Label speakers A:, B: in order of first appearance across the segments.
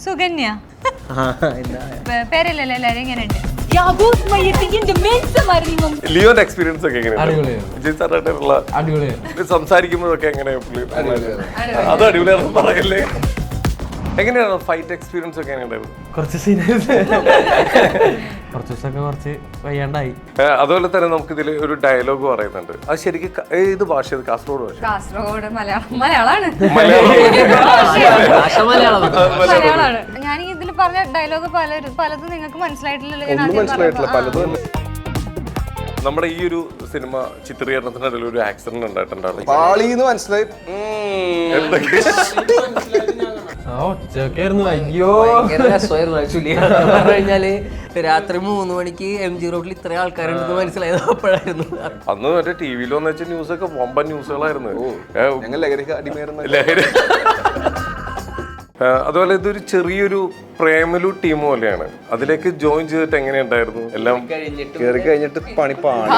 A: സുകന്യ പേരല്ലല്ലോ എല്ലാരും എങ്ങനെയുണ്ട്?
B: ലിയോന്റെ എക്സ്പീരിയൻസ് ഒക്കെ എങ്ങനെയാണ്? സംസാരിക്കുമ്പോഴൊക്കെ എങ്ങനെയാ? അത് അടിപൊളിയാണെന്ന് പറയല്ലേ. എങ്ങനെയാണ് ഫൈറ്റ് എക്സ്പീരിയൻസ് ഒക്കെ എങ്ങനെയായിരുന്നു?
C: കുറച്ച് സീനിയേഴ്സ് കുറച്ച് ദിവസമൊക്കെ കുറച്ച് വയ്യാണ്ടായി.
B: അതുപോലെ തന്നെ നമുക്ക് ഇതിൽ ഒരു ഡയലോഗ് പറയുന്നുണ്ട്. അത് ശരിക്കും ഏത് ഭാഷ? കാസർഗോഡ് ഭാഷ?
A: കാസർഗോഡ് മലയാളമാണ്. ഞാൻ ഇതിൽ പറഞ്ഞ ഡയലോഗ് പലതും നിങ്ങൾക്ക് മനസ്സിലായിട്ടില്ലല്ലോ.
B: നമ്മുടെ ഈ ഒരു സിനിമ ചിത്രീകരണത്തിനിടയിൽ ഒരു ആക്സിഡന്റ് ഉണ്ടായിട്ടുണ്ടായിരുന്നു.
C: അയ്യോ
D: കഴിഞ്ഞാല് രാത്രി 3 മണിക്ക് MG റോഡിൽ ഇത്ര ആൾക്കാരുണ്ടെന്ന് മനസ്സിലായത് അപ്പോഴായിരുന്നു.
B: അന്ന് മറ്റേ ടിവിയിൽ വന്ന വെച്ച ന്യൂസൊക്കെ വമ്പൻ ന്യൂസുകളായിരുന്നു. അതുപോലെ ഇതൊരു ചെറിയൊരു പ്രേമലു ടീം പോലെയാണ്. അതിലേക്ക് ജോയിൻ ചെയ്തിട്ട് എങ്ങനെയുണ്ടായിരുന്നു? എല്ലാം
E: കേറി കഴിഞ്ഞിട്ട് പണിപ്പാണ്.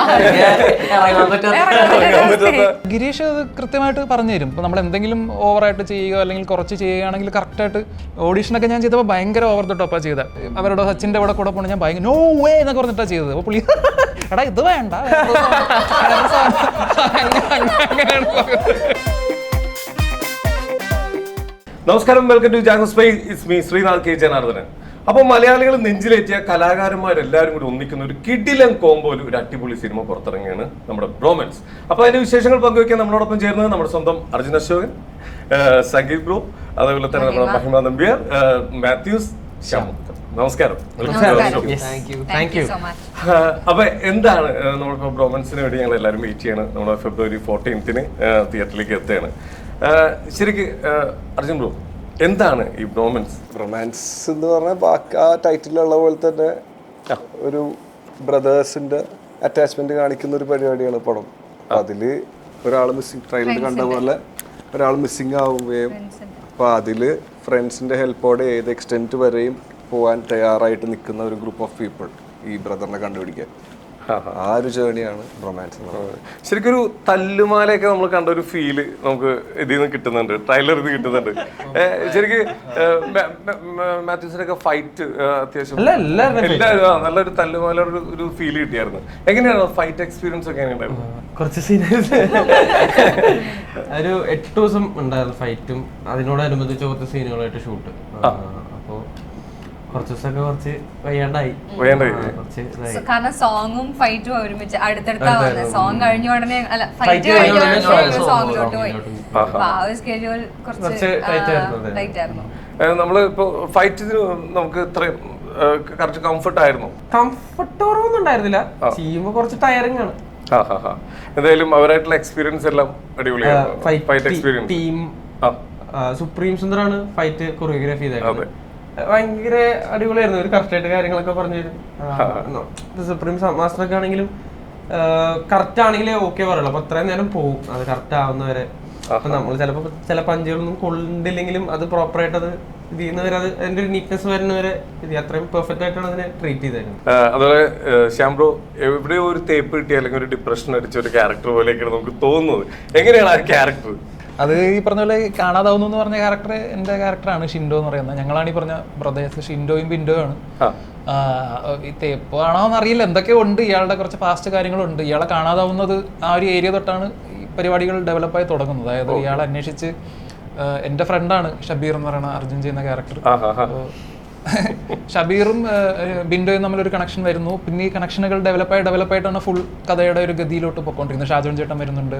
F: ഗിരീഷ് അത് കൃത്യമായിട്ട് പറഞ്ഞു തരും. ഇപ്പോൾ നമ്മൾ എന്തെങ്കിലും ഓവറായിട്ട് ചെയ്യുക അല്ലെങ്കിൽ കുറച്ച് ചെയ്യുകയാണെങ്കിൽ കറക്റ്റായിട്ട്. ഓഡീഷനൊക്കെ ഞാൻ ചെയ്തപ്പോൾ ഭയങ്കര ഓവർ ദ ടോപ്പാണ് ചെയ്തത്. അവരുടെ സച്ചിൻ്റെ കൂടെ പോകണം ഞാൻ ഭയങ്കര നോ വേ എന്നൊക്കെ പറഞ്ഞിട്ടാണ് ചെയ്തത്. അപ്പോൾ പുള്ളി എടാ ഇത് വേണ്ട അങ്ങനെയാണ്.
B: നമസ്കാരം, welcome to Django space. It's me Sreenath K Janardhanan. അപ്പോൾ മലയാളികൾ നെഞ്ചിലേറ്റിയ കലാകാരന്മാരെല്ലാവരും കൂടി ഒന്നിക്കുന്ന ഒരു കിടിലൻ കോംബോയിൽ ഒരു അടിപൊളി സിനിമ പുറത്തിറങ്ങിയാണ് നമ്മുടെ ബ്രോമൻസ്. അപ്പോൾ അതിന്റെ വിശേഷങ്ങൾ പങ്കുവയ്ക്കാൻ നമ്മളോടൊപ്പം ചേർന്നത് നമ്മുടെ സ്വന്തം അർജുൻ അശോകൻ, സംഗീത് ബ്രോ, അതേപോലെ തന്നെ നമ്മുടെ മഹിമ നമ്പ്യാർ, മാത്യൂസ്, ശ്യാമു. നമസ്കാരം. അപ്പൊ എന്താണ് നമ്മളിപ്പോ ബ്രോമൻസിന് വേണ്ടി ഞങ്ങൾ എല്ലാവരും വെയിറ്റ് ചെയ്യാണ്. നമ്മുടെ February 14th തിയേറ്ററിലേക്ക് എത്തുകയാണ്. ശരിക്ക് അർജുൻ ബ്രോ, എന്താണ് ഈ ബ്രോമൻസ്?
E: റൊമാൻസ് എന്ന് പറഞ്ഞാൽ ആ ടൈറ്റിലുള്ള പോലെ തന്നെ ഒരു ബ്രദേഴ്സിന്റെ അറ്റാച്ച്മെന്റ് കാണിക്കുന്ന ഒരു പരിപാടിയാണ് പടം. അതില് ഒരാൾ മിസ്സിങ്, ട്രെയിലറിൽ കണ്ട പോലെ ഒരാൾ മിസ്സിങ് ആവുകയും അപ്പൊ അതില് ഫ്രണ്ട്സിന്റെ ഹെൽപ്പോടെ ഏത് എക്സ്റ്റെന്റ് വരെയും പോകാൻ തയ്യാറായിട്ട് നിൽക്കുന്ന ഒരു ഗ്രൂപ്പ് ഓഫ് പീപ്പിൾ ഈ ബ്രദറിനെ കണ്ടുപിടിക്കാൻ. ആ ഒരു ജേണിയാണ് റൊമാൻസ്.
B: ശരിക്കും ഒരു തല്ലുമാലയൊക്കെ നമ്മൾ കണ്ട ഒരു ഫീല് നമുക്ക് ഇതിൽ നിന്ന് കിട്ടുന്നുണ്ട്, ട്രെയിലറിൽ നിന്ന് കിട്ടുന്നുണ്ട്. ശരിക്കും മാത്യൂസിനൊക്കെ ഫൈറ്റ് അത്യാവശ്യം എല്ലാവരും നല്ലൊരു തല്ലുമാല ഒരു ഫീൽ കിട്ടിയായിരുന്നു. എങ്ങനെയാണ് ഫൈറ്റ് എക്സ്പീരിയൻസ് ഒക്കെ എങ്ങനെയുണ്ടായിരുന്നു?
C: കുറച്ച് സീനിയേഴ്സ് ഒരു 8 ദിവസം ഉണ്ടായിരുന്നു ഫൈറ്റും അതിനോടനുബന്ധിച്ച് കുറച്ച് സീനുകളായിട്ട് ഷൂട്ട്. അപ്പോൾ കുറച്ച് ദിവസമൊക്കെ കുറച്ച് വയ്യാണ്ടായി.
A: കാരണം സോങ്ങും ഫൈറ്റും ഒരുമിച്ച് അടുത്തടുത്ത സോങ് കഴിഞ്ഞ ഉടനെ അല്ല ഫൈറ്റ് കഴിഞ്ഞ ഉടനെ സോങ്ങിലോട്ട് പോയി. ആ ഒരു സ്കെഡ്യൂൾ കുറച്ച് ടൈറ്റ് ആയിരുന്നു.
B: നമ്മള് ഇപ്പൊ ഫൈറ്റിന് നമുക്ക് ഇത്രയും കുറച്ച് കംഫർട്ട് ആയിരുന്നു?
C: കംഫർട്ട് കുറവൊന്നും ഉണ്ടായിരുന്നില്ല, ചെയ്യുമ്പോ കുറച്ച് ടയറിംഗ് ആണ്.
B: എന്തായാലും അവരായിട്ടുള്ള എക്സ്പീരിയൻസ് എല്ലാം അടിപൊളിയാണ്. ഫൈറ്റ് എക്സ്പീരിയൻസ്
C: ടീം സുപ്രീം സുന്ദറാണ് ഫൈറ്റ് കൊറിയോഗ്രാഫി ചെയ്തത്. ഭയങ്കര അടിപൊളിയായിരുന്നു. ഒരു കറക്റ്റായിട്ട് കാര്യങ്ങളൊക്കെ പറഞ്ഞു തരും. സുപ്രീം മാസ്റ്ററൊക്കെ ആണെങ്കിലും കറക്റ്റ് ആണെങ്കിലേ ഓക്കെ പറയുള്ളൂ. അപ്പൊ അത്രയും നേരം പോകും അത് കറക്റ്റ് ആവുന്നവരെ. അപ്പൊ നമ്മൾ ചിലപ്പോ ചില പഞ്ചുകളൊന്നും കൊണ്ടില്ലെങ്കിലും അത് പ്രോപ്പറായിട്ട് അത് ഇത് ചെയ്യുന്നവരെ, അത് അതിന്റെ ഒരു നീറ്റ്നെസ് വരുന്നവരെ ഇത് അത്രയും പെർഫെക്റ്റ് ആയിട്ടാണ് അതിനെ ട്രീറ്റ് ചെയ്തേക്കുന്നത്.
B: അതുപോലെ ശ്യാം ബ്രോ, എവിടെയോ ഒരു തേപ്പ് കിട്ടിയ അല്ലെങ്കിൽ ഒരു ഡിപ്രഷൻ അടിച്ച ഒരു ക്യാരക്ടർ പോലെയൊക്കെയാണ് നമുക്ക് തോന്നുന്നത്. എങ്ങനെയാണ് ആ ക്യാരക്ടർ?
F: അത് ഈ പറഞ്ഞ പോലെ കാണാതാവുന്നു എന്ന് പറഞ്ഞ ക്യാരക്ടർ എൻ്റെ ക്യാരക്ടറാണ്, ഷിൻഡോ എന്ന് പറയുന്നത്. ഞങ്ങളാണ് ഈ പറഞ്ഞ ബ്രദേഴ്സ്, ഷിൻഡോയും ബിൻഡോയും ആണ്. ഈ തേപ്പാണോ എന്നറിയില്ല, എന്തൊക്കെയോ ഉണ്ട്. ഇയാളുടെ കുറച്ച് പാസ്റ്റ് കാര്യങ്ങളുണ്ട്. ഇയാളെ കാണാതാവുന്നത് ആ ഒരു ഏരിയ തൊട്ടാണ് ഈ പരിപാടികൾ ഡെവലപ്പായി തുടങ്ങുന്നത്. അതായത് ഇയാളെ അന്വേഷിച്ച് എൻ്റെ ഫ്രണ്ടാണ് ഷബീർ എന്ന് പറയുന്ന അർജുൻ ചെയ്യുന്ന ക്യാരക്ടർ. ഷബീറും ബിൻഡോയും തമ്മിലൊരു കണക്ഷൻ വരുന്നു. പിന്നെ ഈ കണക്ഷനുകൾ ഡെവലപ്പായിട്ടാണ് ഫുൾ കഥയുടെ ഒരു ഗതിയിലോട്ട് പോയിക്കൊണ്ടിരിക്കുന്നത്. ഷാജോൻ ചേട്ടൻ വരുന്നുണ്ട്,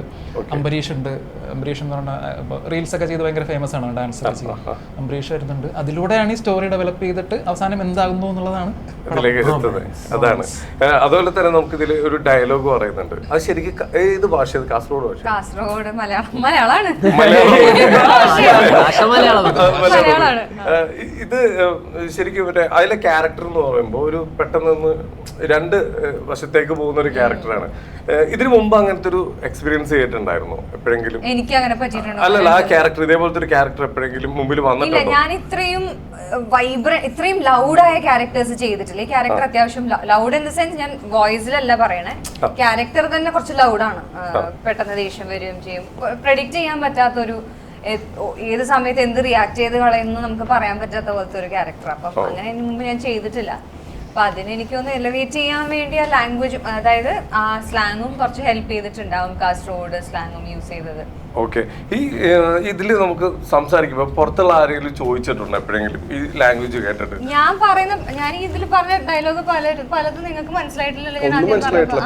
F: അംബരീഷ് ഉണ്ട്. അംബരീഷ് എന്ന് പറഞ്ഞാൽ റീൽസ് ഒക്കെ ചെയ്ത് ഭയങ്കര ഫേമസ് ആണ്, ഡാൻസ് ഒക്കെ ചെയ്ത്. അംബരീഷ് വരുന്നുണ്ട്. അതിലൂടെയാണ് ഈ സ്റ്റോറി ഡെവലപ്പ് ചെയ്തിട്ട് അവസാനം എന്താകുന്നു എന്നുള്ളതാണ്.
B: അതാണ്. അതുപോലെ തന്നെ നമുക്ക് ഇതിൽ ഒരു ഡയലോഗ് പറയുന്നുണ്ട്. അത് ശരിക്കും ഏത് ഭാഷ? കാസർഗോഡ് ഭാഷ?
A: കാസർഗോഡ് മലയാളമാണ്.
B: ഇത് ശരിക്കും അതിലെ ക്യാരക്ടർ എന്ന് പറയുമ്പോൾ ഒരു പെട്ടെന്ന് രണ്ട് വശത്തേക്ക് പോകുന്ന ഒരു ക്യാരക്ടറാണ്. ഇതിനു മുമ്പ് അങ്ങനത്തെ ഒരു എക്സ്പീരിയൻസ് ചെയ്തിട്ടുണ്ടായിരുന്നോ എപ്പോഴെങ്കിലും?
A: എനിക്ക് അങ്ങനെ പറ്റിയിട്ടുണ്ട്.
B: അല്ലല്ല, ആ ക്യാരക്ടർ ഇതേപോലത്തെ ഒരു ക്യാരക്ടർ എപ്പോഴെങ്കിലും മുമ്പിൽ വന്നിട്ടുണ്ടോ?
A: ഞാൻ ഇത്രയും ഇത്രയും ലൗഡായ ക്യാരക്ടേഴ്സ് ചെയ്തിട്ടില്ല. ഈ ക്യാരക്ടർ അത്യാവശ്യം ലൗഡ് ഇൻ ദ സെൻസ്, ഞാൻ വോയിസിലല്ല പറയണേ, ക്യാരക്ടർ തന്നെ കുറച്ച് ലൗഡാണ്. പെട്ടെന്ന് ദേഷ്യം വരികയും ചെയ്യും. പ്രെഡിക്റ്റ് ചെയ്യാൻ പറ്റാത്തൊരു ഏത് സമയത്ത് എന്ത് റിയാക്ട് ചെയ്ത് കളയുന്നു നമുക്ക് പറയാൻ പറ്റാത്ത പോലത്തെ ഒരു ക്യാരക്ടർ. അപ്പം അങ്ങനെ ഇതിന് മുമ്പ് ഞാൻ ചെയ്തിട്ടില്ല. അപ്പൊ അതിന് എനിക്കൊന്ന് എലിവേറ്റ് ചെയ്യാൻ വേണ്ടി ആ ലാംഗ്വേജും, അതായത് ആ സ്ലാങ്ങും കുറച്ച് ഹെൽപ്പ് ചെയ്തിട്ടുണ്ടാവും. കാസർഗോഡ് സ്ലാങ്ങും യൂസ് ചെയ്തത്.
B: ഓക്കെ. ഇതില് നമുക്ക് സംസാരിക്കുമ്പോ പുറത്തുള്ള ആരെങ്കിലും ചോദിച്ചിട്ടുണ്ടോ എപ്പോഴെങ്കിലും ഈ ലാംഗ്വേജ് കേട്ടിട്ട്?
A: ഞാൻ ഇതിൽ പറഞ്ഞ ഡയലോഗ് പലതും നിങ്ങൾക്ക് മനസ്സിലായിട്ടില്ലല്ലോ.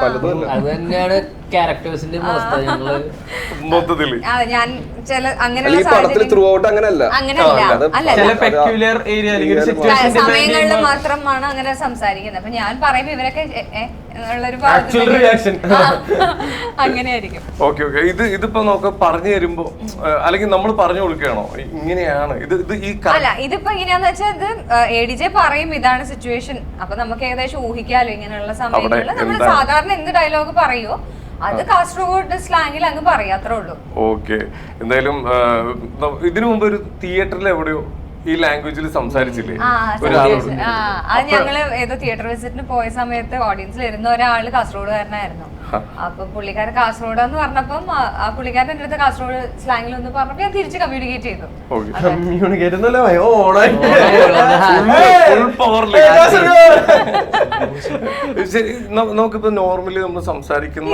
D: അത് തന്നെയാണ് ക്യാരക്ടേഴ്സിന്റെ
B: മൊത്തത്തില്
A: ഞാൻ ചില അങ്ങനെയുള്ള സമയങ്ങളിൽ മാത്രമാണ് അങ്ങനെ സംസാരിക്കുന്നത്. അപ്പൊ ഞാൻ പറയുമ്പോ ഇവരൊക്കെ എന്നുള്ളൊരു അങ്ങനെയായിരിക്കും.
B: Okay okay. ഇതിപ്പോ നമുക്ക് പറഞ്ഞു തരുമ്പോ അല്ലെങ്കിൽ നമ്മൾ പറഞ്ഞു കൊടുക്കുകയാണോ ഇങ്ങനെയാണ് ഇത് ഈ
A: അല്ല, ഇതിപ്പോ എങ്ങനെയാന്ന് വെച്ചാൽ ഇത് ADJ പറയും ഇതാണ് സിറ്റുവേഷൻ. അപ്പൊ നമുക്ക് ഏകദേശം ഊഹിക്കാലോ ഇങ്ങനെയുള്ള സമയങ്ങളിൽ നമ്മൾ സാധാരണ എന്ത് ഡയലോഗ് പറയുമോ അത് കാസർഗോഡ് സ്ലാങ്ങിൽ അങ്ങ് പറയാം, അത്രേ ഉള്ളൂ.
B: ഓക്കെ. എന്തായാലും ഇതിനു മുമ്പ് ഒരു തിയേറ്ററിൽ എവിടെയോ ഈ ലാംഗ്വേജിൽ സംസാരിച്ചില്ലേ?
A: അത് ഞങ്ങള് ഏതോ തിയേറ്റർ വിസിറ്റിന് പോയ സമയത്ത് ഓഡിയൻസിൽ ഇരുന്ന ഒരാള് കാസർഗോഡുകാരനായിരുന്നു. അപ്പൊ പുള്ളിക്കാരൻ കാസർഗോഡെന്ന് പറഞ്ഞപ്പം ആ പുള്ളിക്കാരൻ എന്റെ അടുത്ത് കാസർഗോഡ് സ്ലാങ്ങിൽ ഒന്ന് പറഞ്ഞപ്പോ ഞാൻ തിരിച്ച് കമ്മ്യൂണിക്കേറ്റ് ചെയ്തു.
B: നമുക്കിപ്പോ നോർമലി നമ്മൾ സംസാരിക്കുന്ന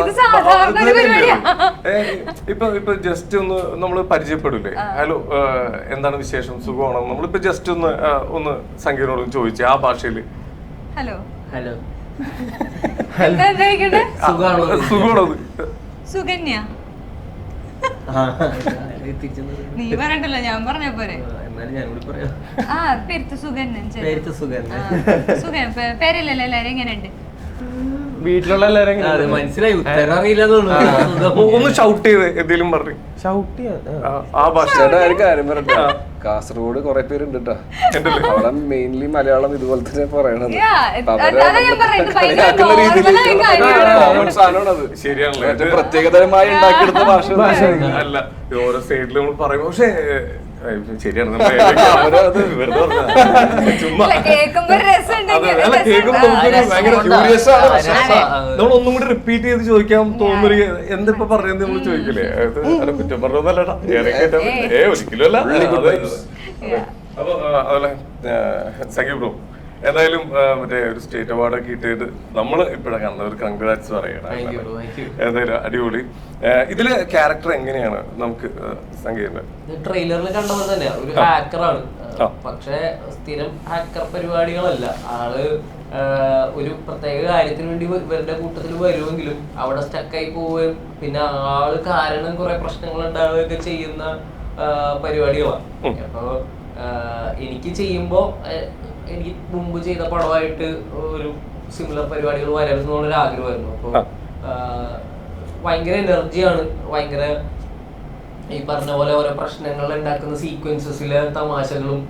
B: ഇപ്പൊ ജസ്റ്റ് ഒന്ന് നമ്മൾ പരിചയപ്പെടില്ലേ, ഹലോ എന്താണ് വിശേഷം, സുഖമാണോ, നമ്മളിപ്പോ ജസ്റ്റ് ഒന്ന് സംഗീതനോട് ചോദിച്ചേ ആ ഭാഷയില്
A: ഹലോ
D: ഹലോ
B: സുഖമാണോ,
A: സുകന്യ, നീ പറഞ്ഞിട്ടല്ലോ ഞാൻ പറഞ്ഞ പോരെ. ആ പെരുത്ത് സുകന്യൻ, പേരില്ലല്ലോ എല്ലാരും എങ്ങനെയുണ്ട്
C: വീട്ടിലുള്ള എല്ലാരും
D: മനസ്സിലായി, ഉത്തരം അറിയില്ല.
B: ഒന്ന് ഷൗട്ട് ചെയ്ത് എന്തെങ്കിലും പറഞ്ഞു ആ ഭാഷ.
E: കാര്യം പറയട്ടെ, കാസർഗോഡ് കുറെ പേരുണ്ട് കേട്ടോ. അവിടെ മെയിൻലി മലയാളം ഇതുപോലെ തന്നെ പറയണത്.
B: ശരിയാണല്ലോ,
E: പ്രത്യേകതരമായി ഉണ്ടാക്കിയെടുത്ത ഭാഷ
B: അല്ല. ഓരോ സൈഡിൽ നമ്മൾ പറയും. പക്ഷേ ശരിയാണ്, നമ്മൾ ഒന്നും കൂടി റിപ്പീറ്റ് ചെയ്ത് ചോദിക്കാൻ തോന്നുന്നൊരു എന്തിപ്പോ പറഞ്ഞത് നമ്മൾ ചോദിക്കില്ലേ, അത് കുറ്റം പറഞ്ഞതല്ലടാ, ഒരിക്കലും അല്ല. അപ്പൊ അതല്ലേ സംഗീത് ബ്രോ, എന്തായാലും മറ്റേ ഒരു സ്റ്റേറ്റ് അവാർഡൊക്കെ കിട്ടിയിട്ട് നമ്മള് ഇപ്പഴാണ് കാണുന്നത്, ഒരു കൺഗ്രാറ്റ്സ് പറയണം. എന്തായാലും അടിപൊളി. ഇതില് ക്യാരക്ടർ എങ്ങനെയാണ് നമുക്ക് സംഗീതം?
D: ട്രെയിലറിൽ കണ്ട പോലെ തന്നെ ഒരു ഹാക്കറാണ്, പക്ഷെ സ്ഥിരം ഹാക്കർ പരിപാടികളല്ല ആള്. ഒരു പ്രത്യേക കാര്യത്തിന് വേണ്ടി ഇവരുടെ കൂട്ടത്തിൽ വരുമെങ്കിലും അവിടെ സ്റ്റക്കായി പോവുകയും പിന്നെ ആള് കാരണം കുറെ പ്രശ്നങ്ങൾ ഉണ്ടാവുകയൊക്കെ ചെയ്യുന്ന പരിപാടികളാണ്. അപ്പൊ എനിക്ക് ചെയ്യുമ്പോ എനിക്ക് മുമ്പ് ചെയ്ത പടമായിട്ട് ഒരു സിമിലർ പരിപാടികൾ വരരുതെന്നുള്ളൊരു ആഗ്രഹമായിരുന്നു. അപ്പൊ ഭയങ്കര എനർജിയാണ്, ഭയങ്കര ഈ പറഞ്ഞ പോലെ ഓരോ പ്രശ്നങ്ങൾ ഉണ്ടാക്കുന്ന സീക്വൻസസിലെ തമാശകളും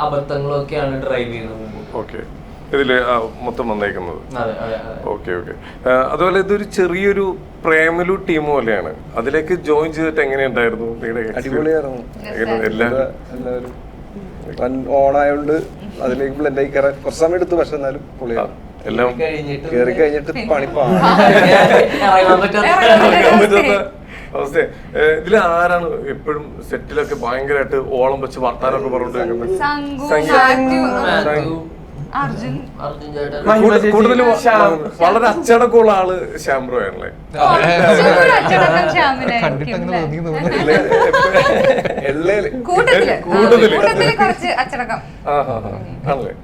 D: അബദ്ധങ്ങളും ഒക്കെയാണ് ഡ്രൈവ് ചെയ്യുന്നത്.
B: ഇതില് മൊത്തം വന്നേക്കുന്നത്. Okay okay. അതുപോലെ ഇതൊരു ചെറിയൊരു പ്രേമലു ടീം പോലെയാണ്, അതിലേക്ക് ജോയിൻ ചെയ്തിട്ട് എങ്ങനെയുണ്ടായിരുന്നു?
E: അടിപൊളിയായിരുന്നു. എല്ലാവരും ഓണായോണ്ട് അതിലേക്ക് ബ്ലെൻഡ് ആയി കയറാൻ കുറച്ച് സമയം എടുത്തു, പക്ഷെ എന്നാലും പൊളിയാണ്.
B: എല്ലാം
E: കേറി കഴിഞ്ഞിട്ട് പണിപ്പാണ്.
B: അവസ്ഥ. ഇതിൽ ആരാണ് എപ്പോഴും സെറ്റിലൊക്കെ ഭയങ്കരമായിട്ട് ഓളം വെച്ച് വർത്താനൊക്കെ പറഞ്ഞിട്ട് കൂടുതൽ വളരെ അച്ചടക്കമുള്ള ആള് ശ്യാംബ്രോ ആണല്ലേ? ആണല്ലേ?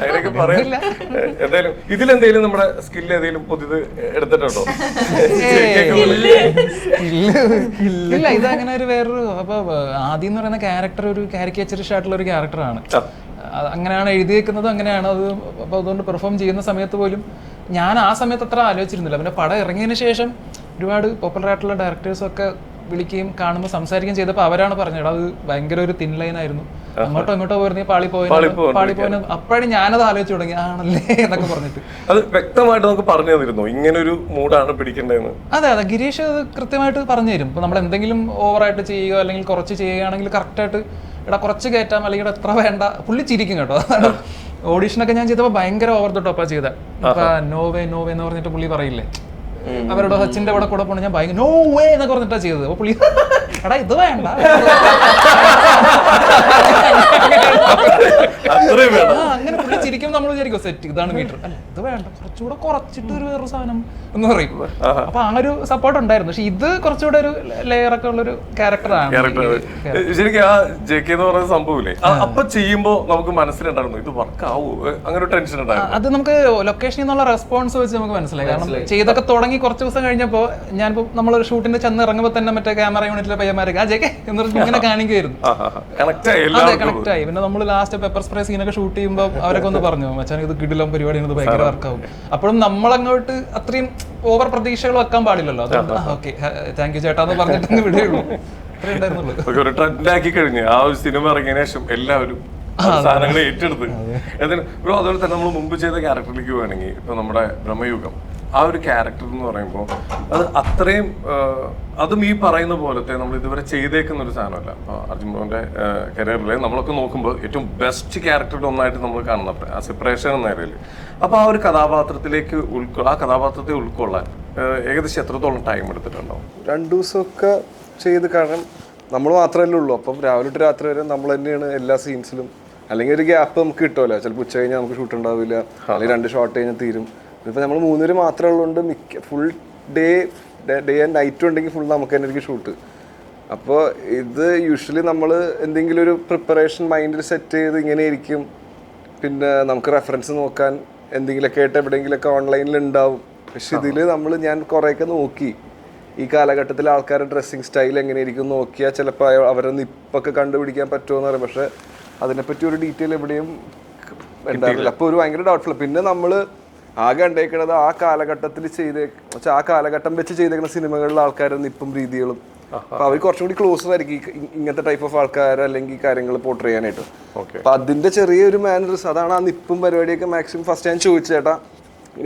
B: അങ്ങനെയൊക്കെ പറയാം. എന്തായാലും ഇതിലെന്തെങ്കിലും നമ്മുടെ സ്കില്ല് ഏതെങ്കിലും പുതിയത് എടുത്തിട്ടുണ്ടോ?
F: ഇല്ല, ഇതങ്ങനെ ഒരു വേറൊരു. അപ്പൊ ആദ്യം എന്ന് പറയുന്ന ക്യാരക്ടർ ഒരു കാരിക്കേച്ചറിഷ് ആയിട്ടുള്ള ഒരു ക്യാരക്ടറാണ്. അങ്ങനെയാണ് എഴുതിയേക്കുന്നത്, അങ്ങനെയാണ് അത്. അപ്പൊ അതുകൊണ്ട് പെർഫോം ചെയ്യുന്ന സമയത്ത് പോലും ഞാൻ ആ സമയത്ത് അത്ര ആലോചിച്ചിരുന്നില്ല. പിന്നെ പടം ഇറങ്ങിയതിന് ശേഷം ഒരുപാട് പോപ്പുലർ ആയിട്ടുള്ള ഡയറക്ടേഴ്സൊക്കെ വിളിക്കുകയും കാണുമ്പോൾ സംസാരിക്കുകയും ചെയ്തപ്പോൾ അവരാണ് പറഞ്ഞത് അത് ഭയങ്കര ഒരു തിൻ ലൈൻ ആയിരുന്നു, അങ്ങോട്ടോ ഇങ്ങോട്ടോ പോയിരുന്ന പാളിപ്പോയിന്. അപ്പോഴാണ് ഞാനത് ആലോചിച്ച് തുടങ്ങി, ആണല്ലേ എന്നൊക്കെ പറഞ്ഞിട്ട്.
B: അത് വ്യക്തമായിട്ട് നമുക്ക് പറഞ്ഞു തന്നിരുന്നു ഇങ്ങനെ ഒരു മൂഡാണ് പിടിക്കേണ്ടതെന്ന്?
F: അതെ അതെ, ഗിരീഷ് അത് കൃത്യമായിട്ട് പറഞ്ഞു തരും. ഇപ്പൊ നമ്മൾ എന്തെങ്കിലും ഓവറായിട്ട് ചെയ്യുകയോ അല്ലെങ്കിൽ കുറച്ച് ചെയ്യുകയാണെങ്കിൽ കറക്റ്റായിട്ട് ഇവിടെ കുറച്ച് കയറ്റാം അല്ലെങ്കിൽ ഇവിടെ എത്ര വേണ്ട, പുള്ളി ചിരിക്കും കേട്ടോ. അതാണ് ഓഡീഷനൊക്കെ ഞാൻ ചെയ്തപ്പോൾ ഭയങ്കര ഓവർ ദ ടോപ്പാ ചെയ്തത്. ഇപ്പൊ നോവേ നോവേ എന്ന് പറഞ്ഞിട്ട് പുള്ളി പറയില്ലേ, അവരുടെ സച്ചിന്റെ കൂടെ പോകണം ഞാൻ ഭയങ്കര നോ വേ എന്നൊക്കെ പറഞ്ഞിട്ടാണ് ചെയ്തത്. അപ്പൊ പുള്ളി എടാ ഇത് വേണ്ട അങ്ങനെ പുള്ളി ചിരിക്കും. നമ്മൾ വിചാരിക്കും സെറ്റ് ഇതാണ് മീറ്റർ, അല്ല ഇത് വേണ്ട കുറച്ചുകൂടെ കുറച്ചിട്ട് ഒരു വേറൊരു സാധനം എന്ന് പറയും. അപ്പൊ ആ ഒരു സപ്പോർട്ട് ഉണ്ടായിരുന്നു. പക്ഷെ ഇത് കുറച്ചുകൂടെ ഒരു ലെയർ ഒക്കെ ഉള്ളൊരു ക്യാരക്ടറാണ്.
B: ശരിക്കും ആ JK എന്ന് പറയുന്ന സംഭവമില്ലേ അപ്പൊ ചെയ്യുമ്പോ നമുക്ക് മനസ്സിലുണ്ടായിരുന്നു ഇത് വർക്ക് ആവൂ, അങ്ങനെ ഒരു ടെൻഷൻ ഉണ്ടായിരുന്നു.
F: അത് നമുക്ക് ലൊക്കേഷനിൽ നിന്നുള്ള റെസ്പോൺസ് വെച്ച് നമുക്ക് മനസ്സിലായി. കാരണം ചെയ്തൊക്കെ തുടങ്ങി കുറച്ച് ദിവസം കഴിഞ്ഞപ്പോൾ ഞാനിപ്പോ നമ്മളൊരു ഷൂട്ടിന്റെ ചെന്ന് ഇറങ്ങുമ്പോൾ തന്നെ മറ്റേ ക്യാമറ യൂണിറ്റിലെ പയ്യന്മാരൊക്കെ JK എന്ന് പറഞ്ഞ് ഇങ്ങനെ കാണിക്കുമായിരുന്നു. അതെ കണക്ട് ആയി. പിന്നെ നമ്മൾ ലാസ്റ്റ് പെപ്പർ സ്പ്രേ സീനൊക്കെ ഷൂട്ട് ചെയ്യുമ്പോൾ അവരൊക്കെ ഒന്ന് പറഞ്ഞു മച്ചാൻ ഇത് കിടിലം പരിപാടിയാണ്, ഇത് ഭയങ്കര വർക്കാവും. അപ്പോഴും നമ്മളങ്ങോട്ട് അത്രയും ഓവർ പ്രതീക്ഷകൾ വെക്കാൻ പാടില്ലല്ലോ. അതുകൊണ്ട് ഓക്കെ താങ്ക് യു ചേട്ടാന്ന് പറഞ്ഞിട്ട് വിടുകയുള്ളൂ. അത്രേ ഉണ്ടായിരുന്നുള്ളൂ.
B: ഒരു ട്രെൻഡാക്കി കഴിഞ്ഞ് ആ ഒരു സിനിമ ഇറങ്ങിയതിനു ശേഷം എല്ലാവരും സാധനങ്ങൾ ഏറ്റെടുത്ത് ബ്രോ. അതുപോലെ തന്നെ നമ്മൾ മുമ്പ് ചെയ്ത ക്യാരക്ടറിലേക്ക് വേണമെങ്കിൽ ഇപ്പൊ നമ്മുടെ ബ്രഹ്മയുഗം ആ ഒരു ക്യാരക്ടർ എന്ന് പറയുമ്പോൾ അത് അത്രയും അതും ഈ പറയുന്ന പോലത്തെ നമ്മൾ ഇതുവരെ ചെയ്തേക്കുന്ന ഒരു സാധനമല്ല. അർജുൻ ബ്രോന്റെ കരിയറിൽ നമ്മളൊക്കെ നോക്കുമ്പോൾ ഏറ്റവും ബെസ്റ്റ് ക്യാരക്ടറുടെ ഒന്നായിട്ട് നമ്മൾ കാണുന്നത് ആ സെപ്പറേഷൻ എന്ന നിലയിൽ. അപ്പൊ ആ ഒരു കഥാപാത്രത്തിലേക്ക് ആ കഥാപാത്രത്തെ ഉൾക്കൊള്ളാൻ ഏകദേശം എത്രത്തോളം ടൈം എടുത്തിട്ടുണ്ടാവും?
E: 2 ദിവസമൊക്കെ ചെയ്ത്, കാരണം നമ്മൾ മാത്രമല്ലേ ഉള്ളൂ. അപ്പം രാവിലെ തൊട്ട് രാത്രി വരെ നമ്മൾ തന്നെയാണ് എല്ലാ സീൻസിലും. അല്ലെങ്കിൽ ഒരു ഗ്യാപ്പ് നമുക്ക് കിട്ടുമല്ലോ, ചിലപ്പോൾ ഉച്ച കഴിഞ്ഞാൽ നമുക്ക് ഷൂട്ട് ഉണ്ടാവില്ല, അല്ലെങ്കിൽ 2 ഷോട്ട് കഴിഞ്ഞാൽ തീരും. ഇപ്പം നമ്മൾ 3 പേര് മാത്രമേ ഉള്ളതുകൊണ്ട് ഫുൾ ഡേ ആൻഡ് നൈറ്റും ഉണ്ടെങ്കിൽ ഫുൾ നമുക്ക് തന്നെ ആയിരിക്കും ഷൂട്ട്. അപ്പോൾ ഇത് യൂഷ്വലി നമ്മൾ എന്തെങ്കിലും ഒരു പ്രിപ്പറേഷൻ മൈൻഡിൽ സെറ്റ് ചെയ്ത് ഇങ്ങനെ ഇരിക്കും. പിന്നെ നമുക്ക് റെഫറൻസ് നോക്കാൻ എന്തെങ്കിലുമൊക്കെ ആയിട്ട് എവിടെയെങ്കിലുമൊക്കെ ഓൺലൈനിൽ ഉണ്ടാവും. പക്ഷെ ഇതിൽ ഞാൻ കുറേയൊക്കെ നോക്കി ഈ കാലഘട്ടത്തിൽ ആൾക്കാരുടെ ഡ്രസ്സിങ് സ്റ്റൈൽ എങ്ങനെയായിരിക്കും നോക്കിയാൽ ചിലപ്പോൾ അവരെ നിപ്പൊക്കെ കണ്ടുപിടിക്കാൻ പറ്റുമോ എന്ന് പറയും. പക്ഷെ അതിനെപ്പറ്റി ഒരു ഡീറ്റെയിൽ എവിടെയും ഉണ്ടാവില്ല. അപ്പോൾ ഒരു ഭയങ്കര ഡൗട്ട്ഫുൾ. പിന്നെ നമ്മൾ ആകെ ഉണ്ടായിരിക്കണത് ആ കാലഘട്ടത്തിൽ ആ കാലഘട്ടം വെച്ച് ചെയ്തേക്കുന്ന സിനിമകളിലെ ആൾക്കാരുടെ നിപ്പും രീതികളും. അപ്പൊ അവർ കുറച്ചും കൂടി ക്ലോസർ ആയിരിക്കും ഇങ്ങനത്തെ ടൈപ്പ് ഓഫ് ആൾക്കാർ അല്ലെങ്കിൽ കാര്യങ്ങൾ പോർട്രേ ചെയ്യാനായിട്ട്. അപ്പൊ അതിന്റെ ചെറിയൊരു മാനേഴ്സ്, അതാണ് ആ നിപ്പും പരിപാടിയൊക്കെ മാക്സിമം ഫസ്റ്റ് ഞാൻ ചോദിച്ചു ചേട്ടാ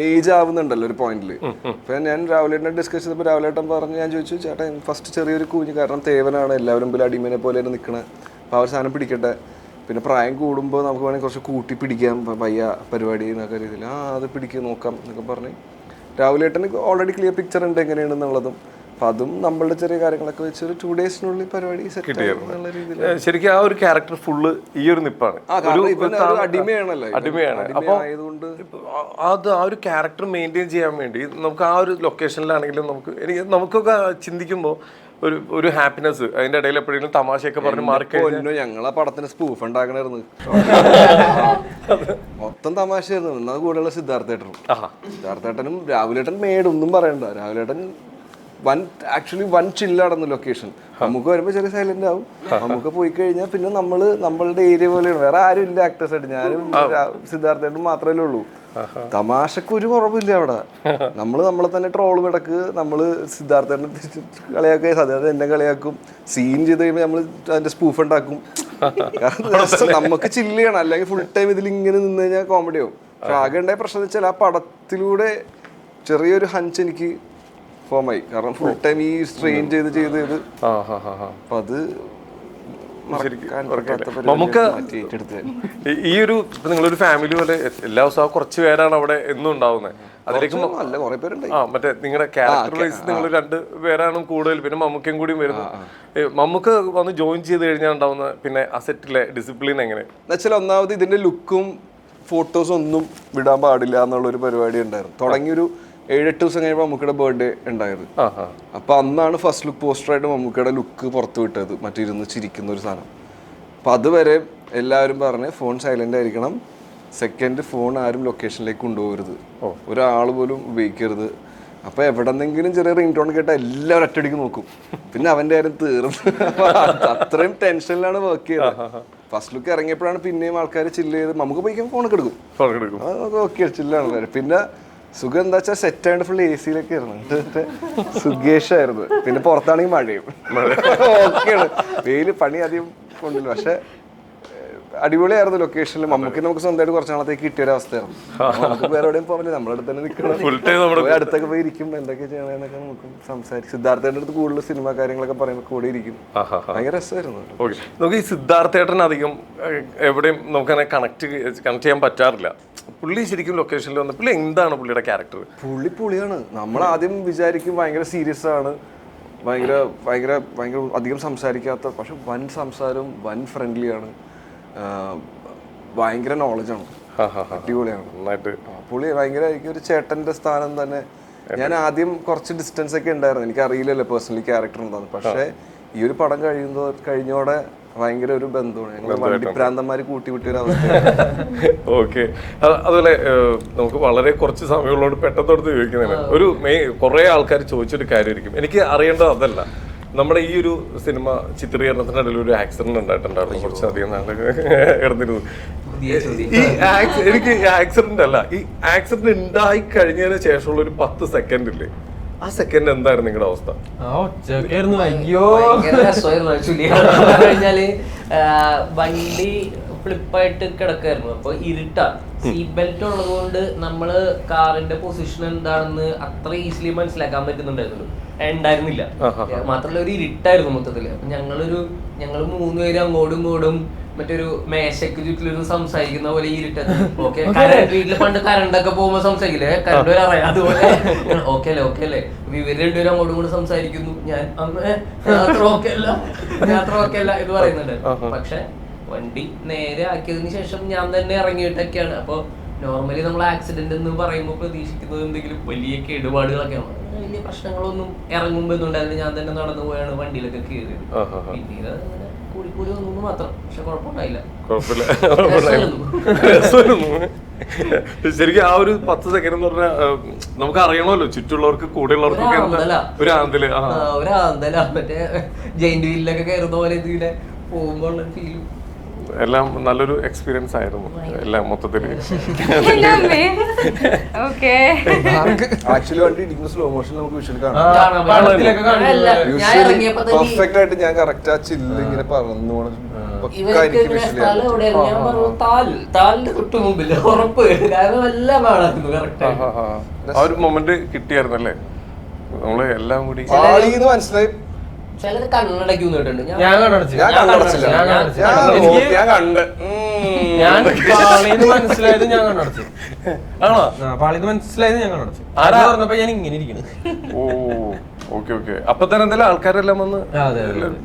E: ഏജ് ആവുന്നുണ്ടല്ലോ ഒരു പോയിന്റിൽ. അപ്പൊ ഞാൻ രാവിലെ ഡിസ്കസ് ചെയ്തപ്പോൾ രാവിലേട്ടൻ പറഞ്ഞ് ഞാൻ ചോദിച്ചു ചേട്ടാ ഫസ്റ്റ് ചെറിയൊരു കൂഞ്ഞ്, കാരണം തേവനാണ് എല്ലാവരും പോലെ അടിമേനെ പോലെ നിൽക്കണത്. അപ്പൊ ആ ഒരു സാധനം പിടിക്കട്ടെ. പിന്നെ പ്രായം കൂടുമ്പോൾ നമുക്ക് വേണമെങ്കിൽ കുറച്ച് കൂട്ടി പിടിക്കാം പയ്യ പരിപാടി എന്നൊക്കെ രീതിയിൽ അത് പിടിക്കുക നോക്കാം എന്നൊക്കെ പറഞ്ഞ് രാവിലേട്ടന് ഓൾറെഡി ക്ലിയർ പിക്ചർ ഉണ്ട് എങ്ങനെയാണെന്നുള്ളതും. അപ്പൊ അതും നമ്മളുടെ ചെറിയ കാര്യങ്ങളൊക്കെ വെച്ച് ഒരു 2 ഡേയ്സിനുള്ളിൽ പരിപാടി സെറ്റ് എന്നുള്ള രീതിയിൽ.
B: ശരിക്കും ആ ഒരു ക്യാരക്ടർ ഫുള്ള് ഈ ഒരു നിപ്പാണ്,
E: അടിമയാണല്ലോ.
B: അടിമയാണ്. അപ്പൊ അത് ആ ഒരു ക്യാരക്ടർ മെയിൻറ്റെയിൻ ചെയ്യാൻ വേണ്ടി നമുക്ക് ആ ഒരു ലൊക്കേഷനിലാണെങ്കിലും നമുക്കൊക്കെ ചിന്തിക്കുമ്പോൾ ഒരു ഹാപ്പിനെസ്, അതിന്റെ ഇടയിൽ എപ്പോഴെങ്കിലും തമാശയൊക്കെ പറഞ്ഞ് മാറിക്കഴിഞ്ഞു.
E: ഞങ്ങളാ പടത്തിന് സ്പൂഫ് ഉണ്ടാക്കണായിരുന്നു, മൊത്തം തമാശയായിരുന്നു. എന്നാൽ കൂടെയുള്ള സിദ്ധാർത്ഥേട്ടനും രാഹുലേട്ടൻ മേടൊന്നും പറയണ്ട. രാഹുലേട്ടൻ വൻ ചില്ലാടുന്നു ലൊക്കേഷൻ. നമുക്ക് വരുമ്പോൾ ചെറിയ സൈലന്റ് ആവും. നമുക്ക് പോയി കഴിഞ്ഞാൽ പിന്നെ നമ്മളുടെ ഏരിയ പോലെയാണ്, വേറെ ആരും ഇല്ല ആക്ടേഴ്സ് ആയിട്ട്. ഞാനും സിദ്ധാർത്ഥേട്ടനും മാത്രമേ ഉള്ളൂ. തമാശക്ക് ഒരു കുറവില്ല അവിടെ. നമ്മളെ തന്നെ ട്രോള് കിടക്ക്. നമ്മള് സിദ്ധാർത്ഥേട്ടനെ കളിയാക്കുക, സാധ്യത എന്നെ കളിയാക്കും. സീൻ ചെയ്ത് കഴിയുമ്പോൾ നമ്മൾ അതിന്റെ സ്പൂഫ് ഉണ്ടാക്കും. നമുക്ക് ചില്ല് ചെയ്യണം, അല്ലെങ്കിൽ ഫുൾ ടൈം ഇതിൽ ഇങ്ങനെ നിന്ന് കഴിഞ്ഞാൽ കോമഡി ആവും. പക്ഷെ ആകെ ഉണ്ടായ പ്രശ്നം എന്ന് വെച്ചാൽ ആ പടത്തിലൂടെ ചെറിയൊരു ഹഞ്ച് എനിക്ക് ഫോമായി. കാരണം ഫുൾ ടൈം ഈ സ്ട്രെയിൻ ചെയ്ത് അപ്പൊ അത്
B: നമുക്ക് ഈ ഒരു നിങ്ങളൊരു ഫാമിലി പോലെ എല്ലാ ദിവസവും കുറച്ച് പേരാണ് അവിടെ എന്നും ഉണ്ടാവുന്നത്. അതിലേക്ക് മറ്റേ നിങ്ങളുടെ ക്യാരക്ടർ വൈസ് നിങ്ങൾ 2 പേരാണ് കൂടുതൽ, പിന്നെ മമ്മൂക്കയും കൂടിയും വരുന്നു. മമ്മൂക്ക വന്ന് ജോയിൻ ചെയ്ത് കഴിഞ്ഞാൽ ഉണ്ടാവുന്ന പിന്നെ അസെറ്റിലെ ഡിസിപ്ലിൻ എങ്ങനെ
E: എന്നുവെച്ചാൽ ഒന്നാമത് ഇതിന്റെ ലുക്കും ഫോട്ടോസും ഒന്നും വിടാൻ പാടില്ല എന്നുള്ളൊരു പരിപാടി ഉണ്ടായിരുന്നു. തുടങ്ങിയൊരു 7-8 ദിവസം കഴിയുമ്പോൾ മമ്മൂക്കയുടെ ബർത്ത്ഡേ ഉണ്ടായിരുന്നു. അപ്പൊ അന്നാണ് ഫസ്റ്റ് ലുക്ക് പോസ്റ്ററായിട്ട് മമ്മൂക്കയുടെ ലുക്ക് പുറത്തു വിട്ടത്, മറ്റിരുന്ന് ചിരിക്കുന്ന ഒരു സാധനം. അപ്പൊ അതുവരെ എല്ലാവരും പറഞ്ഞ് ഫോൺ സൈലന്റ് ആയിരിക്കണം, സെക്കൻഡ് ഫോൺ ആരും ലൊക്കേഷനിലേക്ക് കൊണ്ടുപോകരുത്, ഒരാൾ പോലും ഉപയോഗിക്കരുത്. അപ്പൊ എവിടെന്നെങ്കിലും ചെറിയ റിംഗ് ടോൺ കേട്ടാൽ എല്ലാവരും ഒറ്റയടിക്ക് നോക്കും. പിന്നെ അവന്റെ കാര്യം തീർന്നു. അത്രയും ടെൻഷനിലാണ് വർക്ക് ചെയ്തത്. ഫസ്റ്റ് ലുക്ക് ഇറങ്ങിയപ്പോഴാണ് പിന്നെയും ആൾക്കാർ ചില്ല് ചെയ്ത് നമുക്ക് പോയി ഫോണൊക്കെ എടുക്കും. ഓക്കെ ചില്ലാണ്. പിന്നെ സുഖം എന്താ വെച്ചാൽ സെറ്റ് ആയിട്ട് ഫുൾ AC യിലൊക്കെ ആയിരുന്നു. സുഖേഷായിരുന്നു. പിന്നെ പുറത്താണെങ്കിൽ മഴയും ഓക്കെയാണ്. വെയില് പണി അധികം കൊണ്ടില്ല. പക്ഷെ അടിപൊളിയായിരുന്നു ലൊക്കേഷനിൽ. നമുക്ക് സ്വന്തമായിട്ട് കുറച്ച് നാളത്തേക്ക് കിട്ടിയ ഒരു അവസ്ഥയായിരുന്നു. നമുക്ക് വേറെ എവിടെയും പോകാൻ പറ്റില്ല, നമ്മുടെ അടുത്ത് തന്നെ നിൽക്കണം. അടുത്തൊക്കെ പോയി ഇരിക്കും, എന്തൊക്കെ ചെയ്യണമെന്നൊക്കെ നമുക്ക് സംസാരിക്കും. സിദ്ധാർത്ഥേട്ടൻ്റെ അടുത്ത് കൂടുതൽ സിനിമ കാര്യങ്ങളൊക്കെ പറയുമ്പോൾ കൂടെ ഇരിക്കും. ഭയങ്കര രസമായിരുന്നു.
B: നമുക്ക് ഈ സിദ്ധാർത്ഥേട്ടൻ അധികം എവിടെയും നമുക്കങ്ങനെ കണക്ട് ചെയ്യാൻ പറ്റാറില്ല. പുള്ളി ശരിക്കും ലൊക്കേഷനിൽ വന്ന പുള്ളി എന്താണ് പുള്ളിയുടെ ക്യാരക്ടർ?
E: പുള്ളിയാണ്. നമ്മൾ ആദ്യം വിചാരിക്കും ഭയങ്കര സീരിയസ് ആണ്, ഭയങ്കര ഭയങ്കര ഭയങ്കര അധികം സംസാരിക്കാത്ത, പക്ഷെ വൻ സംസാരവും വൻ ഫ്രണ്ട്ലിയാണ്, ഭയങ്കര നോളജാണ്, അടിപൊളിയാണ്.
B: നന്നായിട്ട്
E: പുള്ളി ഭയങ്കര ഒരു ചേട്ടന്റെ സ്ഥാനം തന്നെ. ഞാൻ ആദ്യം കുറച്ച് ഡിസ്റ്റൻസ് ഒക്കെ ഉണ്ടായിരുന്നു, എനിക്ക് അറിയില്ലല്ലോ പേഴ്സണലി ക്യാരക്ടർ എന്താന്ന്. പക്ഷെ ഈ ഒരു പടം കഴിഞ്ഞോടെ ഭയങ്കര ഒരു ബന്ധമാണ്. ഞങ്ങൾ വണ്ടിപ്രാന്തന്മാര് കൂട്ടിവിട്ടിയ ഒരു അവസ്ഥ.
B: ഓക്കെ. അതുപോലെ നമുക്ക് വളരെ കുറച്ച് സമയമുള്ളതുകൊണ്ട് പെട്ടെന്ന് ചോദിക്കുന്നതാണ്. ഒരു കുറെ ആൾക്കാർ ചോദിച്ചൊരു കാര്യമായിരിക്കും, എനിക്ക് അറിയേണ്ടത് അതല്ല. നമ്മുടെ ഈ ഒരു സിനിമ ചിത്രീകരണത്തിനിടയിൽ ഒരു ആക്സിഡന്റ് ഉണ്ടായിട്ടുണ്ടായിരുന്നു, കുറച്ചധികം നാളെ കിടന്നിരുന്നു. എനിക്ക് ആക്സിഡന്റ് അല്ല, ഈ ആക്സിഡന്റ് ഉണ്ടായി കഴിഞ്ഞതിന് ശേഷമുള്ള ഒരു 10 സെക്കൻഡ് ഇല്ലേ, ആ സെക്കൻഡ് എന്തായിരുന്നു നിങ്ങളുടെ അവസ്ഥ?
C: അയ്യോ
D: കഴിഞ്ഞാല് വണ്ടി ഫ്ലിപ്പായിട്ട് കിടക്കായിരുന്നു. അപ്പൊ ഇരുട്ടാ, സീറ്റ് ബെൽറ്റ് ഉള്ളത് കൊണ്ട് നമ്മള് കാറിന്റെ പൊസിഷൻ എന്താണെന്ന് അത്ര ഈസിലി മനസ്സിലാക്കാൻ പറ്റുന്നുണ്ടായിരുന്നില്ല. മാത്രമല്ല ഒരു ഇരുട്ടായിരുന്നു മൊത്തത്തില്. അപ്പൊ ഞങ്ങള് 3 പേര് അങ്ങോട്ടും ഇങ്ങോട്ടും മറ്റൊരു മേശക്ക് ചുറ്റിലിരുന്ന് സംസാരിക്കുന്ന പോലെ ഇരുട്ടത്. ഓക്കെ, വീട്ടില് പണ്ട് കറണ്ടൊക്കെ പോകുമ്പോ സംസാരിക്കില്ലേ, കറണ്ട് വരെ അറിയാം, അതുപോലെ ഓക്കെ അല്ലേ ഇവര് രണ്ടുപേരും അങ്ങോട്ടും ഇങ്ങോട്ടും സംസാരിക്കുന്നു. ഞാൻ അത്ര ഓക്കെ അല്ല ഇത് പറയുന്നുണ്ട്. പക്ഷെ വണ്ടി നേരെ ആക്കിയതിന് ശേഷം ഞാൻ തന്നെ ഇറങ്ങിയിട്ടൊക്കെയാണ്. അപ്പൊ നോർമലി നമ്മൾ ആക്സിഡന്റ് എന്ന് പറയുമ്പോൾ പ്രതീക്ഷിക്കുന്നത് എന്തെങ്കിലും വലിയ കേടുപാടുകളൊക്കെയാണ്. വലിയ പ്രശ്നങ്ങളൊന്നും ഇറങ്ങുമ്പോ ഉണ്ടായിരുന്നു. ഞാൻ തന്നെ നടന്നു പോയാണ് വണ്ടിയിലൊക്കെ കയറിയത്. പിന്നീട് കൂടി വന്നു മാത്രം. പക്ഷെ കുഴപ്പമുണ്ടായില്ല.
B: ശരിക്കും ആ ഒരു 10 സെക്കൻഡ് എന്ന് പറഞ്ഞാൽ നമുക്ക് അറിയണമല്ലോ, ചുറ്റുള്ളവർക്ക് കൂടെയുള്ളവർക്കൊക്കെ ഒരു
D: ആന്തല മറ്റേ ജയിന്റ് വീലിലൊക്കെ കയറുന്ന പോലെ ഇതിലെ പോകുമ്പോൾ ഫീലും
B: എല്ലാം നല്ലൊരു എക്സ്പീരിയൻസ് ആയിരുന്നു എല്ലാം മൊത്തത്തിൽ.
E: ആക്ച്വലി വണ്ടി ഇടിക്കുന്ന സ്ലോ മോഷൻ നമുക്ക് വിഷ്വൽ കാണാം. പെർഫെക്റ്റ് ആയിട്ട് ഞാൻ കറക്റ്റ് ആ ചില്ല് ഇങ്ങനെ പറന്നു
B: ആ ഒരു മൊമെന്റ് കിട്ടിയായിരുന്നല്ലേ നമ്മള് എല്ലാം കൂടി
E: മനസ്സിലായി.
D: ചിലത് കണ്ണടക്കി വന്നിട്ടുണ്ട്.
C: ഞാൻ മനസ്സിലായത് ഞാൻ കണ്ണടച്ചു.
B: ആണോ?
C: പാളിന്ന് മനസ്സിലായത് ഞാൻ കണ്ണടച്ചു. പറഞ്ഞപ്പോ ഞാൻ ഇങ്ങനെ ഇരിക്കുന്നു.
B: ഓക്കെ. അപ്പൊ തന്നെ എന്തായാലും ആൾക്കാരെല്ലാം വന്ന്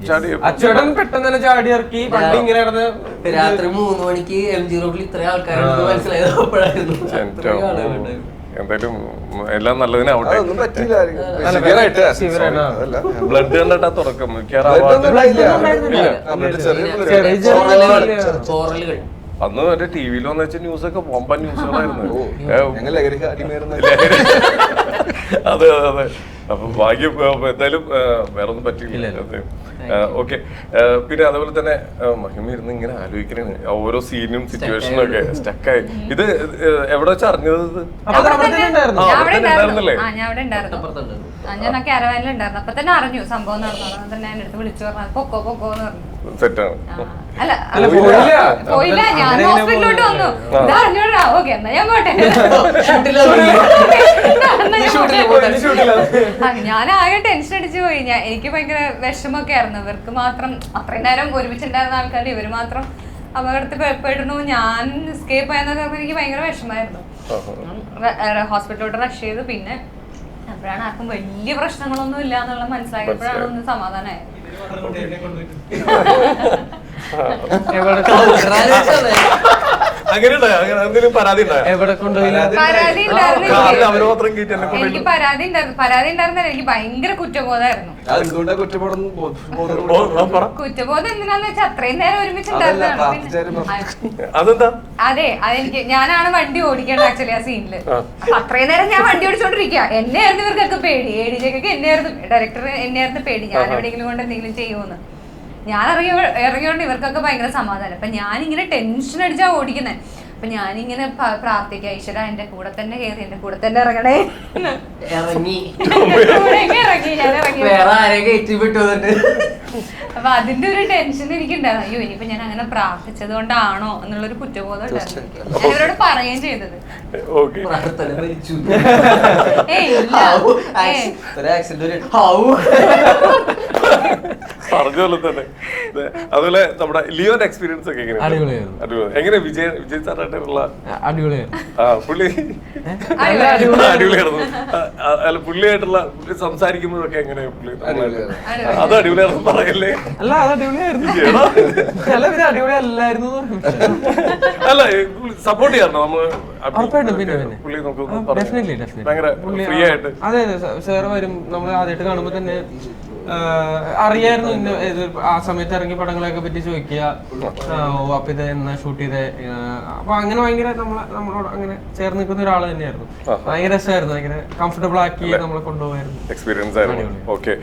B: ചാടി.
C: അച്ചേട്ടൻ പെട്ടെന്ന് തന്നെ ചാടി ഇറക്കി. പണ്ട് ഇങ്ങനെ നടന്ന്
D: രാത്രി 3 മണിക്ക് MG റോഡിൽ ഇത്രയും ആൾക്കാരുണ്ട് മനസ്സിലായത് അപ്പോഴായിരുന്നു.
B: എന്തായാലും എല്ലാം നല്ലതിനാവട്ടെ.
E: പറ്റില്ല
B: ബ്ലഡ് കണ്ടിട്ടാ തുറക്കം അന്ന് മറ്റേ ടിവിയിൽ വന്ന് വെച്ച ന്യൂസൊക്കെ വമ്പൻ ന്യൂസുകളായിരുന്നു. അതെ. അപ്പൊ ഭാഗ്യം എന്തായാലും വേറൊന്നും പറ്റില്ല. ഓക്കെ. പിന്നെ അതേപോലെ തന്നെ മഹിമ ഇരുന്ന് ഇങ്ങനെ ആലോചിക്കണേ ഓരോ സീനും സിറ്റുവേഷനും ഒക്കെ സ്റ്റക്കായി. ഇത് എവിടെ വെച്ച് അറിഞ്ഞത്? ഉണ്ടായിരുന്നല്ലേ?
A: ഞാൻ ആ ക്യാരവാനിലുണ്ടായിരുന്നു. അപ്പൊ തന്നെ അറിഞ്ഞു സംഭവം നടന്നു. തന്നെ എന്റെ അടുത്ത് വിളിച്ചു പറഞ്ഞു പൊക്കോന്ന് പറഞ്ഞു.
B: സെറ്റാണ്.
A: പോയില്ല, ഞാൻ ഹോസ്പിറ്റലിലോട്ട് വന്നു. ഇത് അറിഞ്ഞോടാ. ഓക്കെ, എന്നാ ഞാൻ പോട്ടെ. ഞാൻ ആകെ ടെൻഷൻ അടിച്ചു പോയി. എനിക്ക് ഭയങ്കര വിഷമൊക്കെ ആയിരുന്നു. ഇവർക്ക് മാത്രം അത്രയും നേരം ഒരുമിച്ചുണ്ടായിരുന്ന ആൾക്കാർ ഇവര് മാത്രം അപകടത്തിൽ പെടുന്നു, ഞാൻ എസ്കേപ്പ് ആയെന്നൊക്കെ എനിക്ക് ഭയങ്കര വിഷമായിരുന്നു. ഹോസ്പിറ്റലിലോട്ട് റഷ് ചെയ്തു. പിന്നെ അപ്പോഴാണ് ആർക്കും വലിയ പ്രശ്നങ്ങളൊന്നും ഇല്ല എന്നുള്ള മനസ്സിലായപ്പോഴാണ് ഒന്ന് സമാധാനമായത്.
B: അങ്ങനെ എന്തെങ്കിലും പരാതി
C: എവിടെ കൊണ്ടുപോയില്ല?
A: എനിക്ക് പരാതി ഉണ്ടായിരുന്നില്ല. എനിക്ക് ഭയങ്കര കുറ്റബോധമായിരുന്നു. കുറ്റബോധം എന്തിനാന്ന് വെച്ചാൽ അത്രയും നേരം ഒരുമിച്ചുണ്ടായിരുന്നതാണ്. അതെ, അതെനിക്ക് ഞാനാണ് വണ്ടി ഓടിക്കേണ്ടത് ആക്ച്വലി ആ സീനില്. അത്രയും നേരം ഞാൻ വണ്ടി ഓടിച്ചോണ്ടിരിക്കുക. എന്നെയായിരുന്നു ഇവർക്കൊക്കെ പേടി. ADJക്കൊക്കെ എന്നെയായിരുന്നു, ഡയറക്ടർ എന്നെയായിരുന്നു പേടി. ഞാൻ എവിടെയെങ്കിലും കൊണ്ട് എന്തെങ്കിലും ചെയ്യുമെന്ന്. ഞാൻ ഇറങ്ങിയോണ്ട് ഇവർക്കൊക്കെ ഭയങ്കര സമാധാനം. അപ്പൊ ഞാനിങ്ങനെ ടെൻഷൻ അടിച്ചാ ഓടിക്കുന്നത്. അപ്പൊ ഞാനിങ്ങനെ പ്രാർത്ഥിക്കുക, ഈശ്വര എന്റെ കൂടെ തന്നെ കയറി എന്റെ കൂടെ തന്നെ ഇറങ്ങണേ. അപ്പൊ അതിന്റെ ഒരു ടെൻഷൻ എനിക്കുണ്ടായിരുന്നു. അയ്യോ ഇനിയിപ്പോ ഞാൻ അങ്ങനെ പ്രാർത്ഥിച്ചത് കൊണ്ടാണോ എന്നുള്ളൊരു കുറ്റബോധം ഉണ്ടായിരുന്നു. ഞാൻ ഇവരോട് പറയുകയും ചെയ്തത്.
B: പറഞ്ഞ പോലെ തന്നെ. അതുപോലെ നമ്മുടെ ലിയോന്റെ എക്സ്പീരിയൻസ് ഒക്കെ എങ്ങനെ വിജയ് സാർ ആയിട്ടുള്ള
C: അടിപൊളിയായിരുന്നു.
B: പുള്ളി അടിപൊളിയായിരുന്നു. അല്ല പുള്ളിയായിട്ടുള്ള പുള്ളി സംസാരിക്കുമ്പോഴൊക്കെ എങ്ങനെയാ പുള്ളി അത് അടിപൊളിയായിരുന്നു പറയല്ലേ?
C: അല്ല അത് അടിപൊളിയായിരുന്നു. ചില പേര് അടിപൊളിയല്ലായിരുന്നു.
B: അല്ല സപ്പോർട്ട് ചെയ്യാറുണ്ടോ നമ്മള്?
C: പുള്ളി
B: ഭയങ്കര ഫ്രീ ആയിട്ട്.
C: അതെ അതെ, സാറ് വരും. നമ്മൾ ആദ്യമായിട്ട് കാണുമ്പോ തന്നെ അറിയായിരുന്നു ആ സമയത്ത് ഇറങ്ങിയ പടങ്ങളെയൊക്കെ പറ്റി ചോദിക്കുക. അപ്പൊ ഇത് എന്നാ ഷൂട്ട് ചെയ്തേ? അപ്പൊ അങ്ങനെ ഭയങ്കര നമ്മളോട് അങ്ങനെ ചേർന്ന് നിൽക്കുന്ന ഒരാൾ തന്നെയായിരുന്നു. ഭയങ്കര രസമായിരുന്നു. ഭയങ്കര കംഫർട്ടബിൾ ആക്കി നമ്മളെ കൊണ്ടുപോകായിരുന്നു.
B: എക്സ്പീരിയൻസ് ആയിരുന്നു. ഓക്കെ,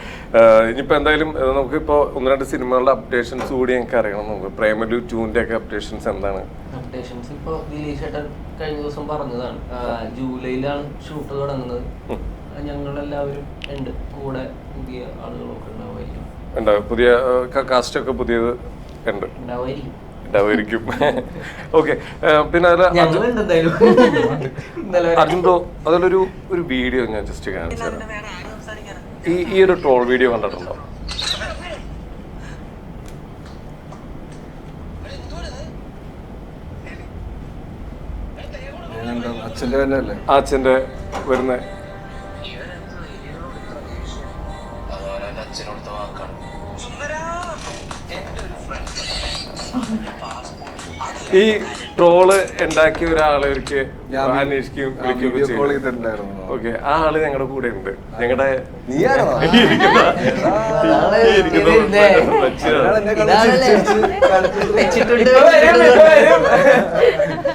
B: ഇനിയിപ്പോ എന്തായാലും നമുക്കിപ്പോ 1-2 സിനിമകളുടെ അപ്ഡേഷൻസ് കൂടി ഞങ്ങൾക്ക് അറിയണം. നമുക്ക് പ്രേമലു 2ന്റെ ഒക്കെ അപ്ഡേഷൻസ് എന്താണ്?
D: അപ്ഡേഷൻസ് ഇപ്പൊ ദിലീഷ് ചേട്ടൻ കഴിഞ്ഞ ദിവസം പറഞ്ഞതാണ്, ജൂലൈയിലാണ് ഷൂട്ട് തുടങ്ങുന്നത്. ഞങ്ങളെല്ലാവരും ഉണ്ട്, കൂടെ പുതിയ ആളുകളൊക്കെ ഉണ്ടാവുമായിരിക്കും.
B: പുതിയ കാസ്റ്റ് ഒക്കെ പുതിയത് ഉണ്ട്, ഉണ്ടാവുമായിരിക്കും. ഓക്കെ, പിന്നെ അർജുൻ ബ്രോ അതിലൊരു വീഡിയോ ഞാൻ ജസ്റ്റ് കാണിച്ചു തരാം. ഈ ഒരു ട്രോൾ വീഡിയോ കണ്ടിട്ടുണ്ടോ? അച്ഛന്റെ വരുന്ന ഈ ട്രോള് ഉണ്ടാക്കിയ ഒരാളെ ഒരിക്കൽ അന്വേഷിക്കുകയും വിളിക്കുകയും ചെയ്യും. ഓക്കെ, ആ ആള് ഞങ്ങളുടെ കൂടെ ഉണ്ട്. ഞങ്ങളുടെ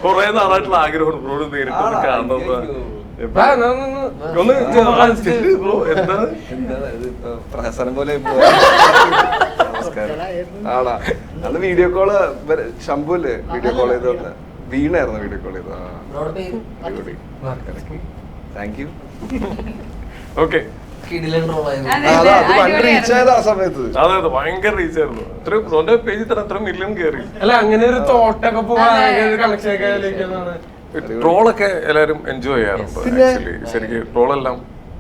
B: കൊറേ നാളായിട്ടുള്ള ആഗ്രഹമാണ് ബ്രോഡ് നേരിട്ട് കാണുന്നത്.
E: പ്രഹസനം പോലെ ആളാ. അത് വീഡിയോ കോള് ശംഭുല്ലേ വീഡിയോ കോൾ ചെയ്ത് വീണായിരുന്നു വീഡിയോ കോൾ ചെയ്ത്. Thank you.
B: ഓക്കെ, അതെ അതെ, ഭയങ്കര റീച്ച് ആയിരുന്നു. ഇത്രയും ബ്രോന്റെ പേജിൽ തന്നെ എത്ര മില്യൺ കയറി.
C: അല്ല അങ്ങനെ ഒരു തോട്ടൊക്കെ പോകാൻ കണക്ഷൻ ഒക്കെ
B: ട്രോളൊക്കെ എല്ലാവരും എൻജോയ് ചെയ്യാറുണ്ട്. ആക്ച്വലി ശരിക്കും ട്രോളെല്ലാം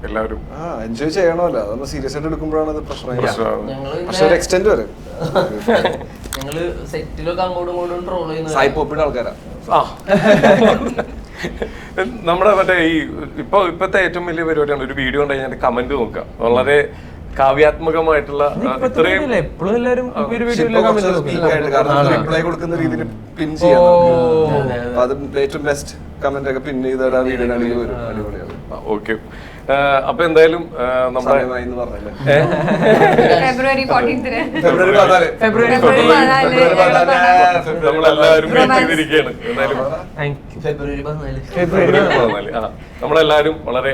B: എല്ലാവരും
E: എൻജോയ് ചെയ്യണമല്ലോ. അതൊന്ന് സീരിയസ് ആയിട്ട് എടുക്കുമ്പോഴാണ് അത് പ്രശ്നം. പക്ഷെ ഒരു എക്സ്റ്റെന്റ് വരെ
D: ഞങ്ങള് സെറ്റിലൊക്കെ അങ്ങോട്ടും ഇങ്ങോട്ടും ട്രോൾ ചെയ്യുന്ന
E: സായി പോപ്പിയുടെ ആൾക്കാരാ.
B: നമ്മുടെ മറ്റേ ഈ ഇപ്പത്തെ ഏറ്റവും വലിയ പരിപാടിയാണ് ഒരു വീഡിയോ കണ്ടു കഴിഞ്ഞാൽ കമന്റ് നോക്കുക. വളരെ കാവ്യാത്മകമായിട്ടുള്ള ഇത്രയും
E: റിപ്ലൈ കൊടുക്കുന്ന രീതിയിൽ പിൻ ചെയ്യാൻ അത് ഏറ്റവും ബെസ്റ്റ് കമന്റ് ഒക്കെ പിൻ ചെയ്ത വീഡിയോ വരും. അടിപൊളിയാണ്.
B: ഓക്കെ, അപ്പൊ എന്തായാലും നമ്മുടെ
A: ഫെബ്രുവരി 14
B: നമ്മളെല്ലാവരും വെയിറ്റ് ചെയ്തിരിക്കുകയാണ്. എന്തായാലും നമ്മളെല്ലാവരും വളരെ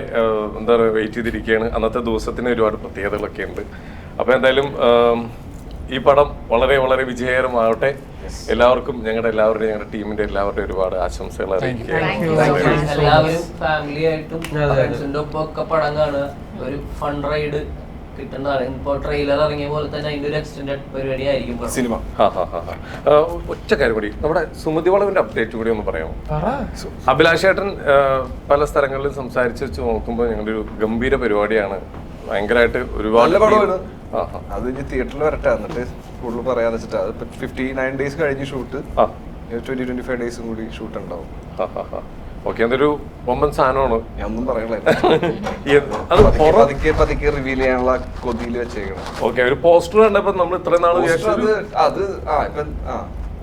B: എന്താ പറയുക വെയിറ്റ് ചെയ്തിരിക്കുകയാണ്. അന്നത്തെ ദിവസത്തിന് ഒരുപാട് പ്രത്യേകതകളൊക്കെ ഉണ്ട്. അപ്പൊ എന്തായാലും ഈ പടം വളരെ വളരെ വിജയകരമാവട്ടെ. എല്ലാവർക്കും ഞങ്ങളുടെ ടീമിന്റെ എല്ലാവരുടെയും ഒരുപാട് ആശംസകൾ അറിയിക്കുകയാണ്.
D: എല്ലാവരും ഫാമിലി ആയിട്ടും ഫ്രണ്ട്സിന്റെ ഒപ്പം ഒക്കെ പടം കാണുക. ഒരു ഫൺ റൈഡ് കിട്ടുന്നതാണ്. ഇപ്പൊ ട്രെയിലർ ഇറങ്ങിയ പോലെ തന്നെ അതിന്റെ ഒരു എക്സ്റ്റൻഡ് പരിപാടി ആയിരിക്കും സിനിമ.
B: ഒറ്റ കാര്യം കൂടി, നമ്മുടെ സുമതി വളവിന്റെ അപ്ഡേറ്റ് കൂടി ഒന്ന് പറയാമോ? അഭിലാഷ് ഏട്ടൻ പല സ്ഥലങ്ങളിലും സംസാരിച്ച് വെച്ച് നോക്കുമ്പോൾ ഞങ്ങളുടെ ഒരു ഗംഭീര പരിപാടിയാണ്. ഭയങ്കരമായിട്ട് ഒരുപാട്
E: അത് ഇനി തിയേറ്ററിൽ വരട്ടെ, എന്നിട്ട് കൂടുതൽ പറയാന്ന് വെച്ചിട്ട്. അത് 59 days കഴിഞ്ഞ് ഷൂട്ട്, 20-25 days കൂടി ഷൂട്ട് ഉണ്ടാവും.
B: ഓക്കെ, അതൊരു വമ്പൻ സാധനമാണ്.
E: ഞാൻ ഒന്നും പറയണേ, പതുക്കെ റിവീൽ ചെയ്യാനുള്ള കൊതിയിൽ വെച്ചേക്കണം.
B: ഓക്കെ, ഒരു പോസ്റ്റർ കണ്ടപ്പോ നമ്മൾ ഇത്രയും നാള്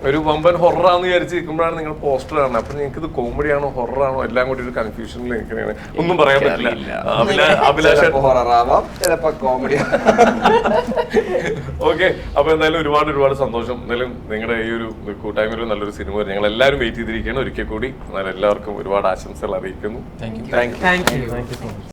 B: ഒരു വമ്പൻ ഹൊറാന്ന് വിചാരിച്ച് നിൽക്കുമ്പോഴാണ് നിങ്ങൾ പോസ്റ്റർ കാണുന്നത്. അപ്പൊ നിങ്ങൾക്ക് ഇത് കോമഡിയാണോ ഹൊറാണോ എല്ലാം കൂടി ഒരു കൺഫ്യൂഷനിൽ നിൽക്കണേ. ഒന്നും പറയാൻ പറ്റില്ല. അഭിലാഷ് ഓക്കെ, അപ്പൊ എന്തായാലും ഒരുപാട് സന്തോഷം. എന്തായാലും നിങ്ങളുടെ ഈ ഒരു കൂട്ടായ്മ നല്ലൊരു സിനിമ ഞങ്ങൾ എല്ലാവരും വെയിറ്റ് ചെയ്തിരിക്കുകയാണ്. ഒരിക്കൽ കൂടി എന്നാലും എല്ലാവർക്കും ഒരുപാട് ആശംസകൾ അറിയിക്കുന്നു.
C: Thank you.